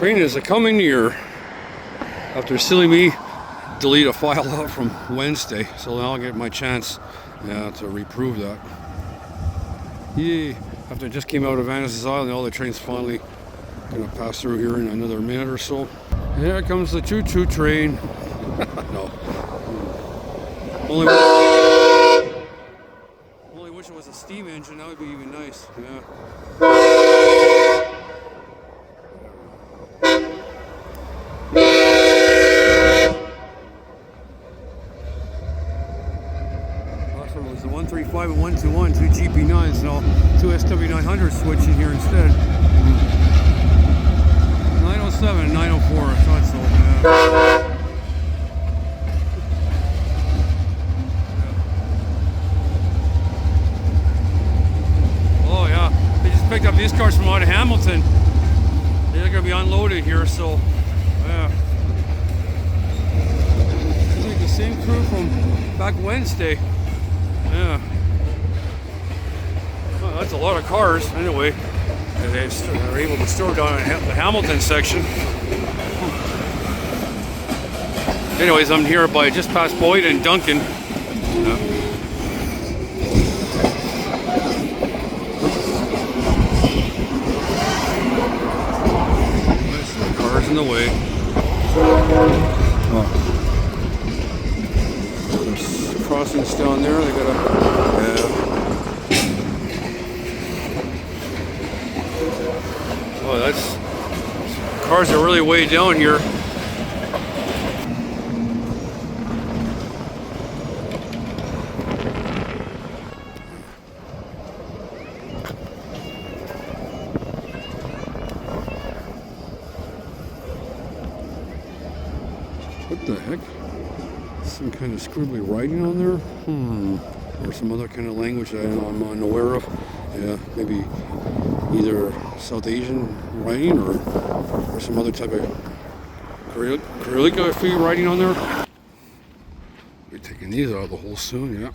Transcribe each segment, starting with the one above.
Train is coming near. After silly me delete a file out from Wednesday, so now I'll get my chance to reprove that. Yay! After I just came out of Annis's Island, all the trains finally gonna pass through here in another minute or so. Here comes the choo-choo train. No. Only wish it was a steam engine. That would be even nice. Yeah. Last one was the 135 and 121, two GP9s, now two sw900 switching here instead. 907 and 904, I thought so. Yeah. Oh yeah, they just picked up these cars from out of Hamilton. They're gonna be unloaded here, so yeah. It's like the same crew from back Wednesday. Yeah. Well, that's a lot of cars anyway. They're able to store down in the Hamilton section. Anyways, I'm here by just past Boyd and Duncan. Yeah. There's cars in the way. Oh. There's crossings down there. They gotta. Oh, that's cars are really way down here. What the heck? Some kind of scribbly writing on there? Or some other kind of language that I'm unaware of. Yeah, maybe either South Asian writing or some other type of calligraphy writing on there. We're taking these out of the hole soon, yeah.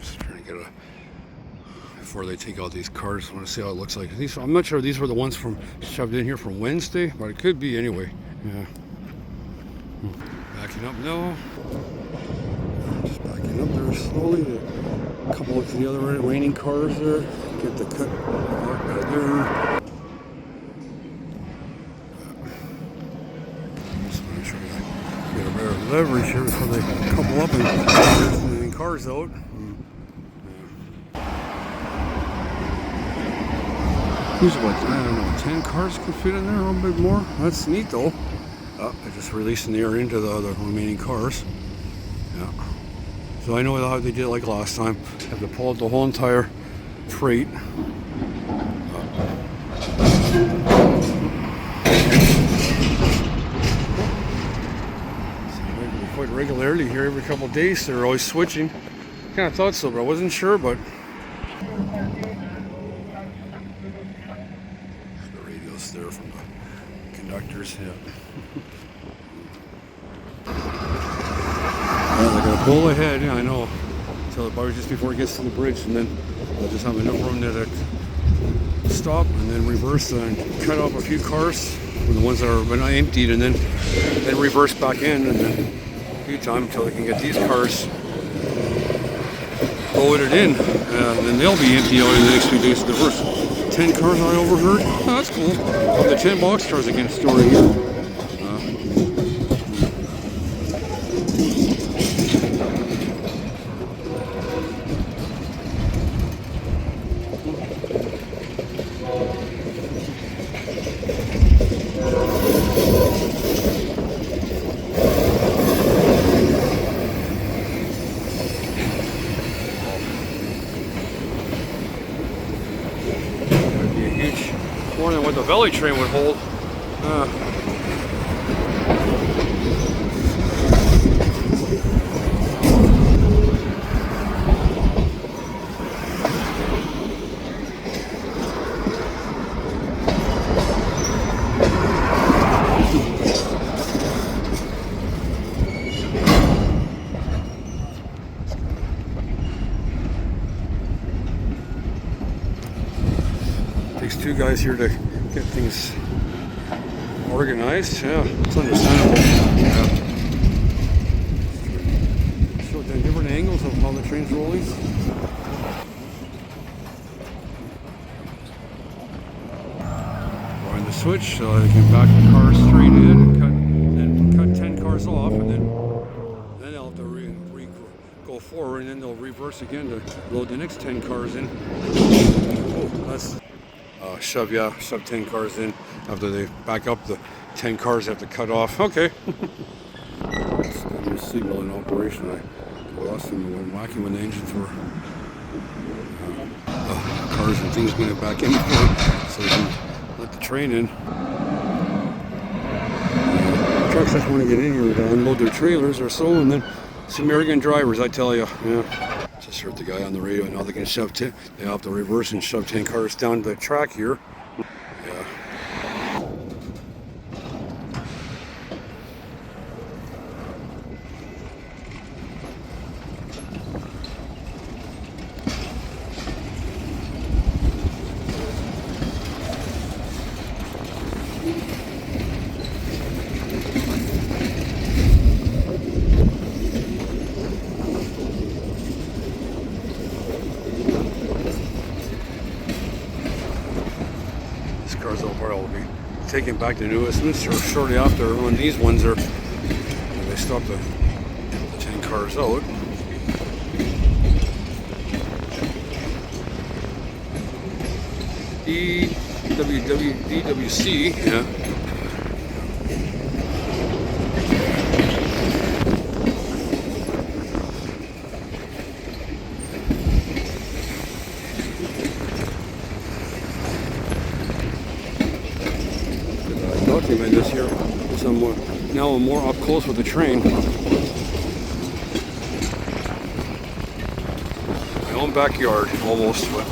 Just trying to get before they take out these cars, I want to see how it looks like. I'm not sure these were the ones from shoved in here from Wednesday, but it could be anyway. Yeah. Backing up now. Just backing up there slowly. A couple of the other raining cars there. Get the cut right there. Just want to try to get a better leverage here before they couple up and get cars out. Here's what, I don't know, 10 cars could fit in there, a little bit more. That's neat though. They're just releasing the air into the other remaining cars. Yeah. So I know how they did it like last time. Have to pull out the whole entire freight. Quite regularly here, every couple of days. They're always switching. Kind of thought so, but I wasn't sure, but there from the conductors, yeah. Well, they're gonna pull ahead, yeah, I know, until about just before it gets to the bridge, and then they'll just have enough room there to stop and then reverse and cut off a few cars from the ones that are been emptied, and then reverse back in, and then a few times until they can get these cars loaded in, and then they'll be emptied out in the next few days. The first 10 cars I overheard. Oh, that's cool. The 10 box cars again storing here. More than what the belly train would hold. two guys here to get things organized. Yeah, it's understandable. Yeah. Show the different angles of how the train's rolling. Wind the switch so I can back the car straight in and cut 10 cars off, and then I'll have to go forward, and then they'll reverse again to load the next 10 cars in. Oh, that's shove 10 cars in after they back up the 10 cars they have to cut off. Okay. It's got a new signal in operation. I lost them when whacking when the engines were cars and things going back in so they can let the train in. Trucks just want to get in here to unload their trailers or so, and then some arrogant drivers, I tell you. Yeah. Just heard the guy on the radio. Now they can shove 10. They have to reverse and shove 10 cars down the track here. Yeah. Cars over will be taken back to New Westminster shortly after when these ones are, they stop the 10 cars out. DWC, yeah. Document this here. So now I'm more up close with the train. My own backyard, almost, but.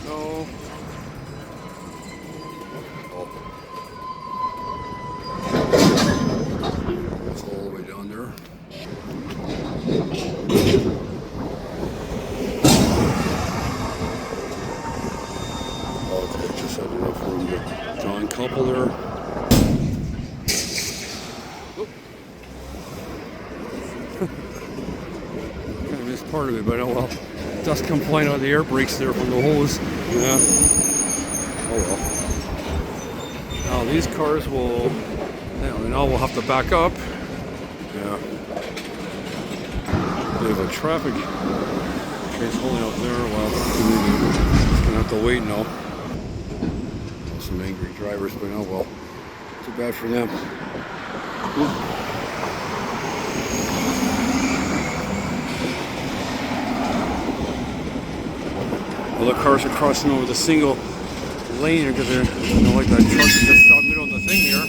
No. Oh. It's all the way down there. Just had enough room to John couple there. Kind of missed part of it, but oh well. Dust come flying out of the air brakes there from the hose. Yeah. Oh well. Now these cars will. Now we'll have to back up. Yeah. Bit of a traffic. Train's holding out there. Well, just gonna have to wait now. Some angry drivers, but oh well. Too bad for them. Other cars are crossing over the single lane because they're, like that truck that just stopped middle of the thing here.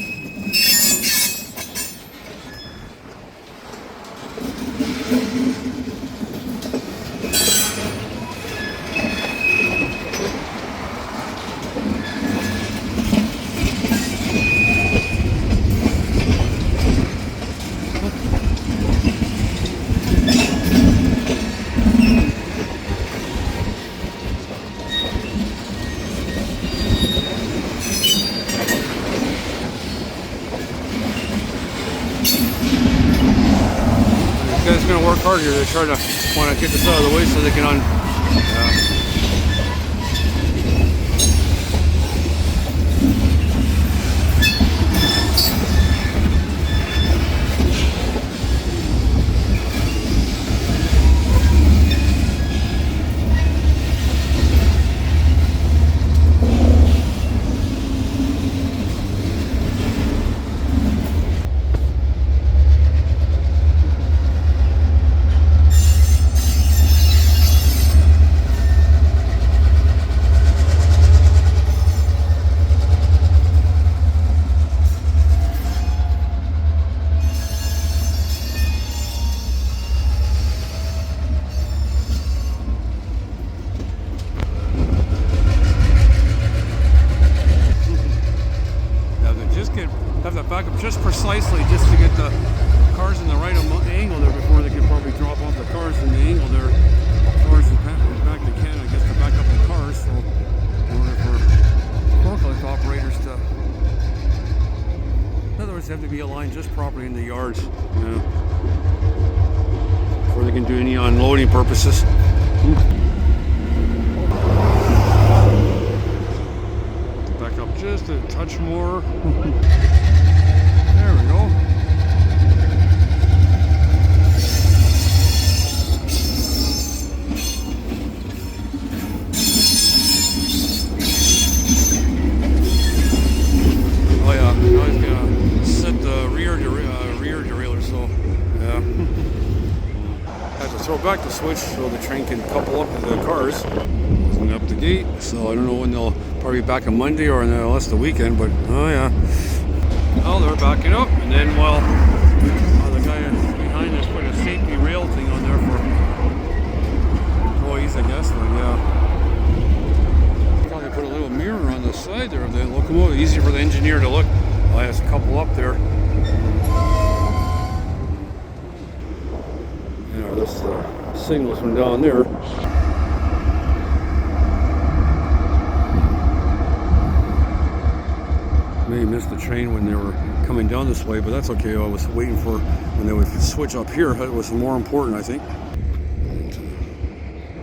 Guys gonna work hard here. They try to want to get this out of the way so they can have to back up just precisely just to get the cars in the right angle there before they can probably drop off the cars in the angle there. As far as back to Canada, I guess, to back up the cars. So in order for forklift operators to, in other words, they have to be aligned just properly in the yards, before they can do any unloading purposes. Back up just a touch more. There we go. Oh yeah, now he's gonna set the rear derailleur, so yeah. Have to throw back the switch so the train can couple up to the cars. Open up the gate, so I don't know when they'll probably be back on Monday or unless the weekend, but oh yeah. Oh, they're backing up, and then while the guy behind us put a safety rail thing on there for employees, I guess, but yeah. Probably put a little mirror on the side there of the locomotive, easy for the engineer to look. Oh, there's a couple up there. Yeah, that's the signals from down there. May have missed the train when they were coming down this way, but that's okay. I was waiting for when they would switch up here. It was more important, I think.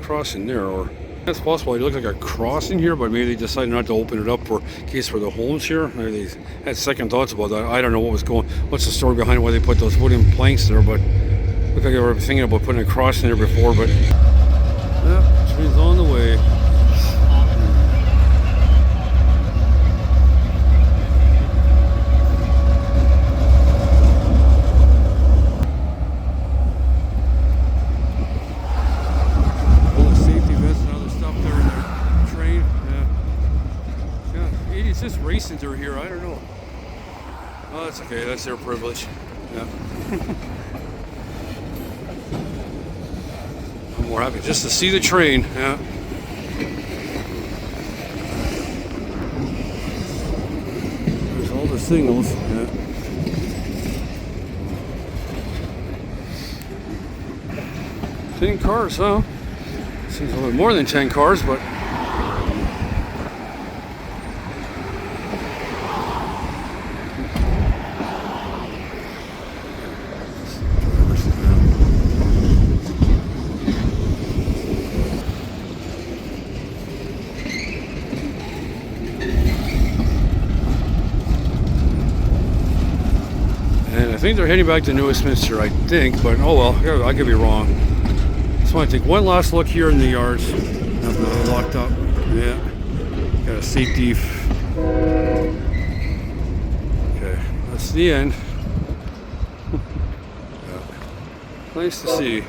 Crossing there, or that's possible. It looked like a crossing here, but maybe they decided not to open it up for case for the homes here. Maybe they had second thoughts about that. I don't know what's the story behind why they put those wooden planks there, but looked like they were thinking about putting a cross in there before. But yeah, train's on the way. It's just racing through here. I don't know. Oh, that's okay. That's their privilege. Yeah. I'm more happy just to see the train. Yeah. There's all the signals. Yeah. 10 cars, huh? Seems a little more than 10 cars, but. I think they're heading back to New Westminster, I think, but oh well, I could be wrong. Just want to take one last look here in the yards. After they're locked up. Yeah. Got a safety. Okay, that's the end. Yeah. Nice to see.